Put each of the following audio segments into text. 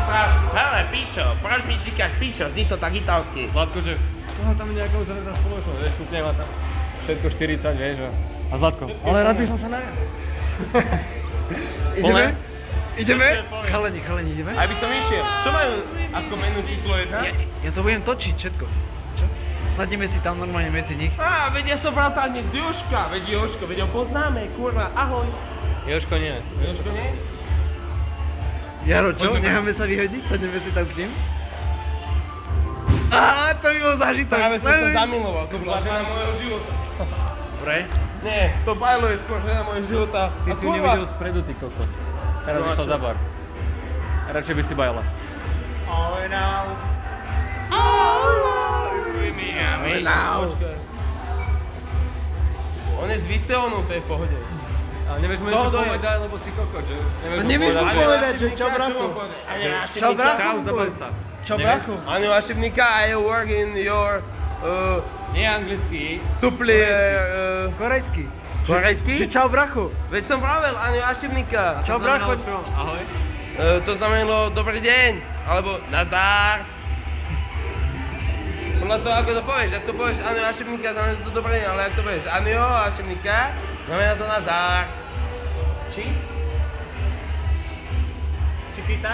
Hele, pičo, proč mi říkáš pičo, zní to tak italsky. Zlatko, že koho tam nejaká uzavretá spoločnosť, vieš, kúpne ma tam všetko 40, vieš, a Zlatko, ale rád by som sa najal. Ideme? Ideme? Chalani, ideme? Aj by som išiel. Čo majú ako menu číslo 1? Ja to budem točiť všetko. Čo? Sadneme si tam normálne medzi nich. Á, veď ja som bratanec Jožka, veď ho poznáme, kurva, ahoj. Jožko nie. Jožko nie? Jaro, čo? Necháme sa vyhodiť? Sadneme si tam k ním? Á, to by bol zážitok. Práve som sa zamiloval, to bola žena mojho života. Dobre. Nie, to Bajlo je skôr žena mojho života. Ty si ju nevidel spredu, ty kokot. Teraz išla za bar. Radšej by si bajala. Ahoj now. Ahoj now. On je z Visteonu, to je v pohode. Ale nevieš mu niečo povedať, lebo si kokot, že? Nevieš mu povedať, že čo brachu? Čo brachu? Čau, zabav sa. Čo brachu? Anu Ašibnika, I work in your... Nie anglicky. Supplier... Korejský. Korejský? Že čau brachu. Veď som vravel, Anu Ašibnika. Čau brachu. Ahoj. To znamenalo dobrý deň, alebo nazdar. Podľa toho, ako to povieš, ak to povieš Anu Ašibnika, znamená to dobrý deň, ale ak to povieš Anu Ašibnika, znamená to nazdar. Či? Čikita?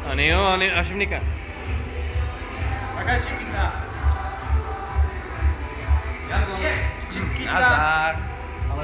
Anio, Ašimnika. Taká čikita. Nazdar. Ale